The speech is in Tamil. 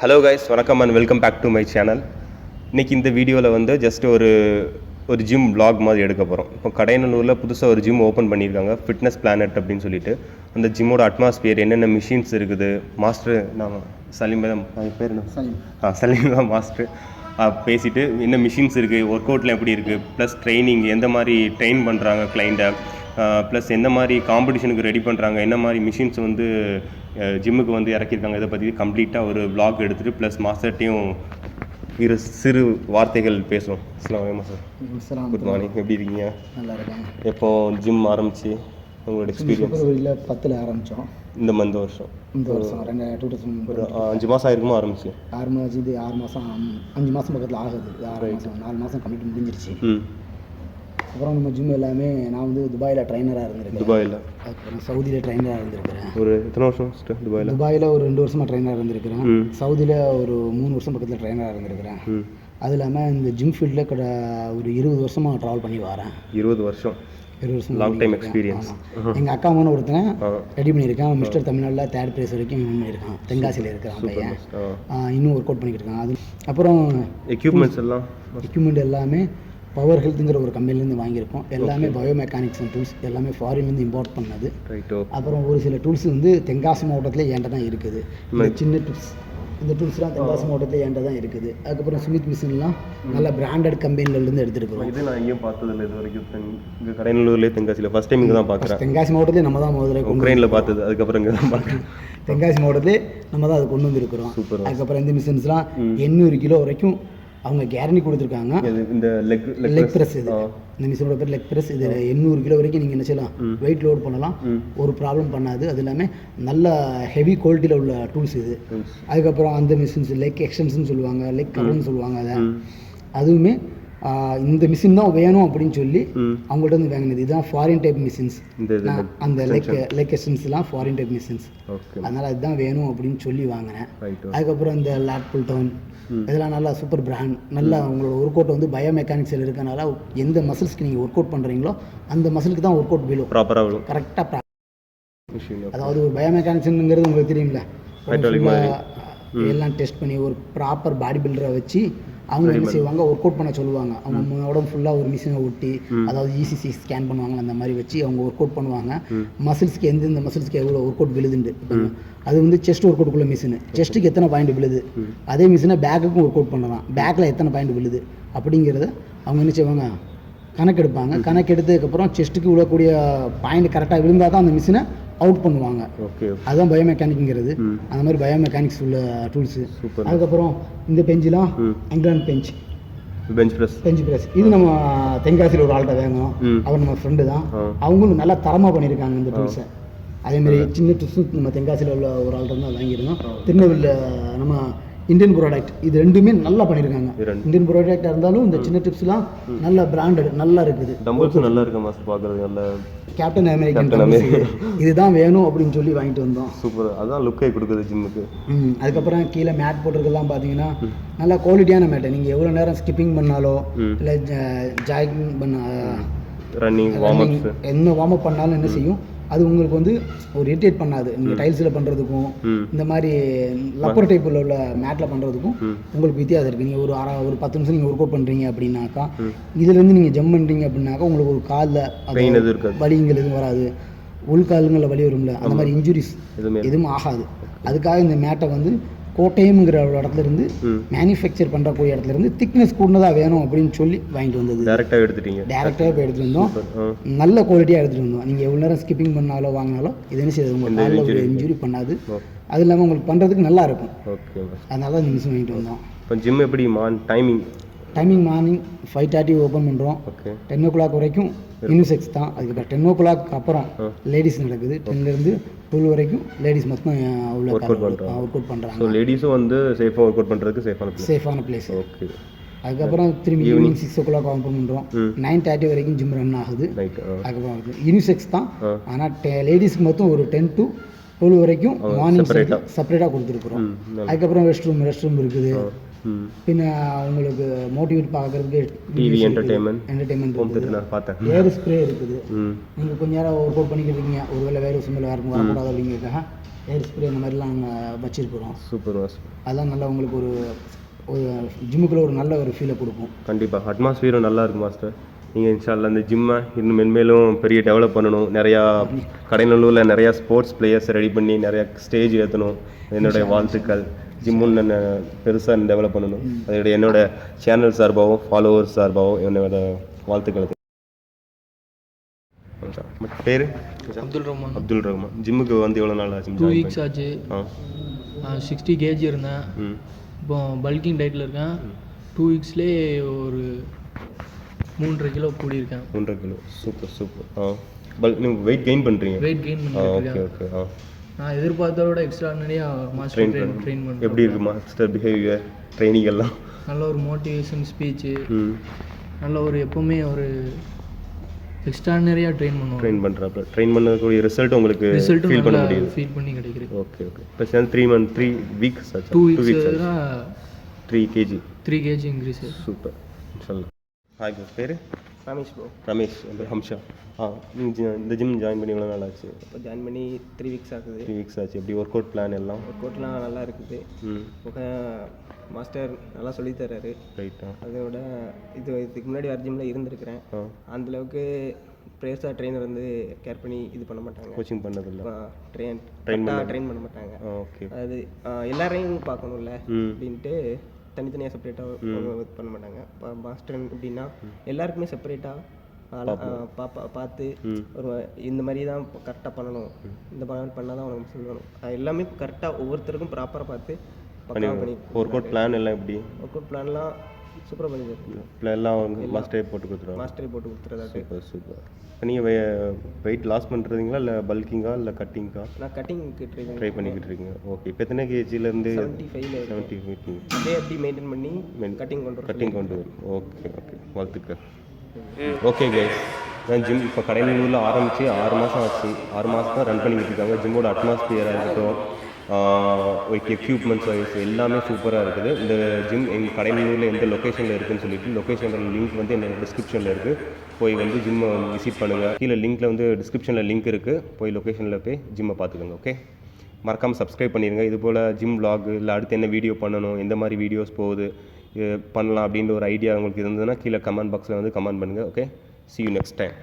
ஹலோ கைஸ், வணக்கம் and welcome back to my channel. இன்றைக்கி இந்த வீடியோவில் வந்து ஜஸ்ட் ஒரு ஜிம் vlog மாதிரி எடுக்க போகிறோம். இப்போ கடையநல்லூரில் புதுசாக ஒரு ஜிம் ஓப்பன் பண்ணியிருக்காங்க, ஃபிட்னஸ் பிளானட் அப்படின்னு சொல்லிட்டு. அந்த ஜிம்மோட அட்மாஸ்பியர், என்னென்ன மிஷின்ஸ் இருக்குது, மாஸ்டர் நான் சலீம் பேர் என்ன சலீம் தான் மாஸ்டர். பேசிவிட்டு என்ன மிஷின்ஸ் இருக்குது, ஒர்க் அவுட்டில் எப்படி இருக்குது, ப்ளஸ் ட்ரைனிங் எந்த மாதிரி ட்ரெயின் பண்ணுறாங்க கிளைண்ட்டை, ப்ளஸ் எந்த மாதிரி காம்படிஷனுக்கு ரெடி பண்ணுறாங்க, என்ன மாதிரி மிஷின்ஸ் வந்து ஜிம்முக்கு வந்து இறக்கியிருக்காங்க, இதை பற்றி கம்ப்ளீட்டாக ஒரு vlog எடுத்துகிட்டு ப்ளஸ் மாஸ்டர்ட்டையும் சிறு வார்த்தைகள் பேசுவோம். அஸ்ஸலாமு சார். குட் மார்னிங், எப்படி இருக்கீங்க? நல்லா இருக்கேன். எப்போ ஜிம் ஆரம்பிச்சு உங்களோட எக்ஸ்பீரியன்ஸ்? பிப்ரவரியில் 10 ஆரம்பித்தோம். இந்த வருஷம் ஒரு 5 மாதம் ஆயிருக்குமா ஆரம்பிச்சு? 6 மாதம். இது 6 மாதம் 5 மாதம் பக்கத்தில் ஆகுது. 6 மாதம் 4 மாதம் கம்ப்ளீட் முடிஞ்சிருச்சு. அப்புறம் நம்ம ஜிம் எல்லாமே நான் வந்து துபாயில் ட்ரைனராக இருந்திருக்கேன். துபாயில், அப்புறம் சவுதியில் ட்ரைனராக இருந்திருக்கிறேன். ஒரு எத்தனை வருஷம் துபாயில் ஒரு 2 வருஷமாக ட்ரைனராக இருந்திருக்கிறேன். சவுதியில் ஒரு 3 வருஷம் பக்கத்தில் ட்ரைனராக இருந்திருக்கிறேன். அது இல்லாமல் இந்த ஜிம் ஃபீல்டில் ஒரு 20 வருஷமாக ட்ராவல் பண்ணி வரேன். 20 வருஷம் லாங் டைம் எக்ஸ்பீரியன்ஸ். எங்கள் அக்கா மகன் ஒருத்தனை ரெடி பண்ணியிருக்கான். மிஸ்டர் தமிழ்நாட்டில் 3rd ப்ரைஸ் வரைக்கும் வின் பண்ணியிருக்கான். தென்காசியில் இருக்கிறான் பையன். இன்னும் ஒர்க் அவுட் பண்ணிக்கிட்டு இருக்கான். அது அப்புறம் எக்யூப்மெண்ட் எல்லாமே பவர் ஹெல்த்துங்கிற ஒரு கம்பெனிலேருந்து வாங்கியிருக்கோம். எல்லாமே பயோமெக்கானிக்ஸ் அண்ட் டூல்ஸ், எல்லாமே ஃபாரின்லேருந்து இம்போர்ட் பண்ணது. அப்புறம் ஒரு சில டூல்ஸ் வந்து தென்காசி மாவட்டத்தில் என்கிட்ட தான் இருக்குது. சின்ன டூல்ஸ், இந்த டூல்ஸ்லாம் தென்காசி மாவட்டத்தில் என்கிட்ட தான் இருக்குது. அதுக்கப்புறம் சுமித் மிஷின்லாம் நல்ல பிராண்டட் கம்பெனிலேருந்து எடுத்துருக்கோம். இது நான் எங்கேயும் பார்த்ததில்லை இது வரைக்கும். இங்கே கடையநல்லூர்லேயே தென்காசியில் ஃபஸ்ட் டைம் இங்கே தான் பார்க்குறேன். தென்காசி மாவட்டத்திலே நம்ம தான் முதல்ல உக்ரைனில் பார்த்தது, அதுக்கப்புறம் இங்கே தான் பார்க்குறேன். தென்காசி மாவட்டத்திலே நம்ம தான் அதை கொண்டு வந்துருக்கிறோம். சூப்பர். அதுக்கப்புறம் இந்த மிஷின்ஸ்லாம் 800 கிலோ வரைக்கும் அவங்க கேரண்டி கொடுத்துருக்காங்க. இந்த லெக் ப்ரெஸ், இது இந்த மிஷினோட பேர் லெக் ப்ரெஸ். இது 800 கிலோ வரைக்கும் நீங்கள் என்ன செய்யலாம், வெயிட் லோட் பண்ணலாம், ஒரு ப்ராப்ளம் பண்ணாது. அது எல்லாமே நல்ல ஹெவி குவாலிட்டியில் உள்ள டூல்ஸ் இது. அதுக்கப்புறம் அந்த மிஷின்ஸ் லெக் எக்ஸ்டென்ஷன் சொல்லுவாங்க, லெக் கவர்னு சொல்லுவாங்க. அதுவுமே இந்த மிஷின் தான் வேணும் அப்படின்னு சொல்லி அவங்கள்ட்ட வந்து வாங்கினது. இதுதான் ஃபாரின் டைப் மிஷின்ஸ். அந்த லெக் எக்ஸ்டென்ஸ்லாம் ஃபாரின் டைப் மிஷின்ஸ். அதனால் அதுதான் வேணும் அப்படின்னு சொல்லி வாங்கினேன். அதுக்கப்புறம் இந்த லேட் புல் டவுன், இதெல்லாம் நல்லா சூப்பர் பிராண்ட். நல்லா உங்களோட ஒர்க் அவுட் வந்து பயோமெக்கானிக்ஸில் இருக்கனால எந்த மசில்ஸ்க்கு நீங்கள் ஒர்க் அவுட் பண்ணுறீங்களோ அந்த மசிலுக்கு தான் ஒர்க் அவுட் விழும், ப்ராப்பராக கரெக்டாக. அதாவது ஒரு பயோமெக்கானிக்ஸுங்கிறது உங்களுக்கு தெரியும்ல, எல்லாம் டெஸ்ட் பண்ணி ஒரு ப்ராப்பர் பாடி பில்டரை வச்சு அவங்க என்ன செய்வாங்க, ஒர்க் அவுட் பண்ண சொல்லுவாங்க. அவங்க உடம்பு ஃபுல்லாக ஒரு மிஷினை ஒட்டி, அதாவது இசிசி ஸ்கேன் பண்ணுவாங்க, அந்த மாதிரி வச்சு அவங்க ஒர்க் அவுட் பண்ணுவாங்க. மசில்ஸ்க்கு எந்தெந்த மசில்ஸ்க்கு எவ்வளோ ஒர்க் அவுட் விழுதுண்டு. அது வந்து செஸ்ட் ஒர்க் அவுட்டுக்குள்ள மிஷின். செஸ்ட்டுக்கு எத்தனை பாயிண்ட் விழுது, அதே மிஷினை பேக்குக்கும் ஒர்க் அவுட் பண்ணலாம். பேக்கில் எத்தனை பாயிண்ட் விழுது அப்படிங்கிறத அவங்க என்ன செய்வாங்க, கணக்கெடுப்பாங்க. கணக்கெடுத்ததுக்கப்புறம் செஸ்ட்டுக்கு விழக்கூடிய பாயிண்ட் கரெக்டாக விழுந்தால் தான் அந்த மிஷினை அவுட் பண்ணுவாங்க. அதுதான் பயோமெக்கானிக்ங்கிறது. அந்த மாதிரி பயோமெக்கானிக்ஸ் உள்ள டூல்ஸு. அதுக்கப்புறம் இந்த பெஞ்செலாம் இங்கிலாந்து பெஞ்ச் ப்ரெஸ். இது நம்ம தென்காசியில் ஒரு ஆள்கிட்ட வாங்கணும். அவர் நம்ம ஃப்ரெண்டு தான். அவங்களும் நல்லா தரமாக பண்ணியிருக்காங்க இந்த டூல்ஸை. அதேமாதிரி சின்ன டூல்ஸும் நம்ம தென்காசியில் உள்ள ஒரு ஆள்கிட்ட தான் வாங்கியிருந்தோம். திருநெல்வேலியில் நம்ம இந்தியன் ப்ராடக்ட், இது ரெண்டுமே நல்லா பண்ணியிருக்காங்க. இந்தியன் ப்ராடக்டாக இருந்தாலும் இந்த சின்ன டிப்ஸ்லாம் நல்ல பிராண்டட் நல்லா இருக்குது. நல்லா இருக்கு மாஸ்டர், பார்க்குறது நல்ல கேப்டன் அமெரிக்கன் இதுதான் வேணும் அப்படின்னு சொல்லி வாங்கிட்டு வந்தோம். சூப்பர். அதுதான் லுக்கே கொடுக்குது ஜிம்முக்கு. அதுக்கப்புறம் கீழே மேட் போட்டிருக்கலாம் பார்த்தீங்கன்னா நல்லா குவாலிட்டியான மேட்டு. நீங்கள் எவ்வளோ நேரம் ஸ்கிப்பிங் பண்ணாலோ இல்லை ஜாகிங் பண்ண ரன்னிங் என்ன வார்ம் அப் பண்ணாலும் என்ன செய்யும், அது உங்களுக்கு வந்து ஒரு இரிட்டேட் பண்ணாது. நீங்கள் டைல்ஸில் பண்ணுறதுக்கும் இந்த மாதிரி லப்பர் டைப்பில் உள்ள மேட்டில் பண்ணுறதுக்கும் உங்களுக்கு வித்தியாசம் இருக்குது. நீங்கள் ஒரு 10 நிமிஷம் நீங்கள் ஒர்க் அவுட் பண்ணுறீங்க அப்படின்னாக்கா, இதுலேருந்து நீங்கள் ஜம்ப் பண்ணுறீங்க அப்படின்னாக்கா உங்களுக்கு ஒரு காலில் வலிங்கள் எதுவும் வராது. உள்காலுங்களில் வலி வரும்ல, அந்த மாதிரி இன்ஜுரிஸ் எதுவும் ஆகாது. அதுக்காக இந்த மேட்டை வந்து கோட்டயம்ங்கிற ஒரு இடத்துல இருந்து மேனுஃபேக்சர் பண்ணுறக்கூடிய இடத்துல இருந்து திக்னஸ் கூடதாக வேணும் அப்படின்னு சொல்லி வாங்கிட்டு வந்தது. டேரெக்டாக போய் எடுத்துகிட்டு வந்தோம். நல்ல குவாலிட்டியாக எடுத்துகிட்டு வந்தோம். நீங்கள் எவ்வளோ நேரம் ஸ்கிப்பிங் பண்ணாலோ வாங்கினாலும் இது என்ன செய்யாது, உங்களுக்கு நல்ல ஒரு இன்ஜுரி பண்ணாது. அது இல்லாமல் உங்களுக்கு பண்ணுறதுக்கு நல்லா இருக்கும். அதனால தான் இந்த மிஷின் வாங்கிட்டு வந்தோம். இப்போ ஜிம் எப்படி டைமிங் மார்னிங் 5:30 ஓப்பன் பண்ணுறோம். 10 o'clock வரைக்கும் யூனிசெக்ஸ் தான். அதுக்கப்புறம் 10 o'clock அப்புறம் லேடிஸ் நடக்குது. 10லேருந்து 12 வரைக்கும் லேடிஸ் மொத்தம் உள்ள ஒர்க் அவுட் பண்ணுறாங்க. லேடிஸும் வந்து சேஃபாக ஒர்க் அவுட் பண்ணுறதுக்கு சேஃபான பிளேஸ். ஓகே. அதுக்கப்புறம் திரும்பி ஈவினிங் 6 o'clock ஓப்பன் பண்ணுறோம். 9:30 வரைக்கும் ஜிம் ரன் ஆகுது. அதுக்கப்புறம் யூனிசெக்ஸ் தான். ஆனால் லேடிஸ்க்கு மொத்தம் ஒரு 10 to 12 வரைக்கும் மார்னிங் செப்பரேட்டாக கொடுத்துருக்குறோம். அதுக்கப்புறம் ரெஸ்ட் ரூம் இருக்குது. பின்ன உங்களுக்கு மோட்டிவேட் பார்க்குறதுக்கு டிவி என்டர்டைன்மெண்ட் இருக்குது. நான் பார்த்தேன். ஏர் ஸ்ப்ரே இருக்குது. நீங்கள் கொஞ்ச நேரம் ஒர்க் அவுட் பண்ணிக்கிட்டு இருக்கீங்க, ஒருவேளை வேறு சும்மல் வேறு வரக்கூடாது அப்படிங்கிறதுக்காக ஏர் ஸ்ப்ரே அந்த மாதிரிலாம் நாங்கள் வச்சுருக்கிறோம். சூப்பர். அதெல்லாம் நல்லா உங்களுக்கு ஒரு ஜிம்முக்குள்ளே ஒரு நல்ல ஒரு ஃபீலை கொடுக்கும். கண்டிப்பாக அட்மாஸ்ஃபியரும் நல்லா இருக்கும் மாஸ்டர். நீங்கள் இன்ஷால்லா இந்த ஜிம்மை இன்னும் மென்மேலும் பெரிய டெவலப் பண்ணணும். நிறையா கடைநல்லூரில் நிறையா ஸ்போர்ட்ஸ் பிளேயர்ஸை ரெடி பண்ணி நிறையா ஸ்டேஜ் ஏற்றணும். என்னுடைய வாழ்த்துக்கள். ஜிம்முன்னு பெருசாக டெவலப் பண்ணணும். அதோட என்னோட சேனல் சார்பாகவும் ஃபாலோவர்ஸ் சார்பாகவும் என்னோட வாழ்த்துக்கள். பேர் அப்துல் ரஹ்மான். ஜிம்முக்கு வந்து எவ்வளோ நாள் ஆச்சு? 2 weeks ஆச்சு. 60 kg இருந்தேன். இப்போ பல்கிங் டயட்டில் இருக்கேன். 2 weeksலேயே ஒரு 3.5 கிலோ கூடியிருக்கேன். 3.5 கிலோ. சூப்பர். நீங்கள் வெயிட் கெயின் பண்ணுறீங்க? வெயிட் கெயின் பண்ணிருக்கேன். ஓகே. நான் எதிர்பார்த்தத விட எக்ஸ்ட்ரானரியாக மாஸ்டர் ட்ரெயின் பண்ணுறேன். எப்படி இருக்குது மாஸ்டர் பிஹேவியர், ட்ரைனிங் எல்லாம்? நல்ல ஒரு மோட்டிவேஷன் ஸ்பீச்சு, நல்ல ஒரு எப்போவுமே ஒரு எக்ஸ்ட்ரானரியாக ட்ரெயின் பண்ணுறாப்புல. ட்ரெயின் பண்ணக்கூடிய ரிசல்ட் உங்களுக்கு ஃபீல் பண்ண முடியுது? ஃபீல் பண்ணி கிடைக்குது. ஓகே. இப்போ 3 வீக்ஸ் ஆச்சு. 2 weeks 3 kg. 3 kg increase. Super. இன்ஷால்லா. Hi bro. பேர்? ரமேஷ். ஹம்ஷா. நீங்கள் இந்த ஜிம் ஜாயின் பண்ணி எவ்வளோ நாள் ஆச்சு? இப்போ ஜாயின் பண்ணி 3 weeks ஆகுது. 3 weeks ஆச்சு. எப்படி ஒர்க் அவுட் பிளான் எல்லாம்? ஒர்க் அவுட்லாம் நல்லா இருக்குது. மாஸ்டர் நல்லா சொல்லித் தர்றாரு. ரைட்டா. அதோட இதுக்கு முன்னாடி வேறு ஜிம்மில் இருந்திருக்கிறேன். அந்தளவுக்கு ப்ரேயர்ஸாக ட்ரெயினர் வந்து கேர் பண்ணி இது பண்ண மாட்டாங்க. கோச்சிங் பண்ணதில்லை. ட்ரெயின் பண்ண மாட்டாங்க. ஓகே. அது எல்லாரையும் பார்க்கணும்ல அப்படின்ட்டு தனித்தனியாக செப்பரேட்டாக பண்ண மாட்டாங்க. இப்போ மாஸ்டர் எப்படின்னா எல்லாருக்குமே செப்பரேட்டாக பார்த்து ஒரு இந்த மாதிரி தான் கரெக்டாக பண்ணணும், இந்த மாதிரி பண்ணால் தான் உனக்கு சொல்லணும். எல்லாமே கரெக்டாக ஒவ்வொருத்தருக்கும் ப்ராப்பராக பார்த்து பண்ணி. ஒர்க் அவுட் பிளான் எல்லாம் எப்படி? ஒர்க் அவுட் பிளான்லாம் சூப்பராக பண்ணி பிளான் எல்லாம் மாஸ்டரே போட்டு கொடுத்துருவாங்க. சூப்பர். நீங்கள் வெயிட் லாஸ் பண்ணுறீங்களா இல்லை பல்கிங்கா இல்லை கட்டிங்கா? நான் கட்டிங்க்கு ட்ரை பண்ணிக்கிட்டு இருக்கீங்க. ஓகே. இப்போ எத்தனை கேஜிலேருந்து? 75 அதே எப்படி மெயின்டைன் பண்ணி கட்டிங் கொண்டு வரும். ஓகே. வாழ்த்துக்கள். ஓகே கைஸ், நான் ஜிம் இப்போ கடைநல்லூரில் ஆரம்பித்து 6 மாதம் ஆச்சு. 6 மாதம் தான் ரன் பண்ணிக்கிட்டு இருக்காங்க. ஜிம்மோட அட்மாஸ்பியராக இருக்கட்டும், எக்யூப்மெண்ட்ஸ் வைஸ் எல்லாமே சூப்பராக இருக்குது. இந்த ஜிம் எங்கள் கடைநல்லூரில் எந்த லொக்கேஷனில் இருக்குதுன்னு சொல்லிட்டு லொக்கேஷனோட லிங்க் வந்து என்னோட டிஸ்கிரிப்ஷனில் இருக்குது. போய் வந்து ஜிம்மை விசிட் பண்ணுங்கள். கீழே லிங்க்கில் வந்து டிஸ்கிரிப்ஷனில் லிங்க் இருக்குது. போய் லொக்கேஷனில் போய் ஜிம்மை பார்த்துக்கோங்க. ஓகே, மறக்காமல் சப்ஸ்கிரைப் பண்ணிடுங்க. இது போல் ஜிம் vlog இல்லை அடுத்து என்ன வீடியோ பண்ணணும், எந்த மாதிரி வீடியோஸ் போகுது பண்ணலாம் அப்படின்ற ஒரு ஐடியா உங்களுக்கு இருந்ததுன்னா கீழே கமெண்ட் பாக்ஸில் வந்து கமெண்ட் பண்ணுங்கள். Okay, see you next time.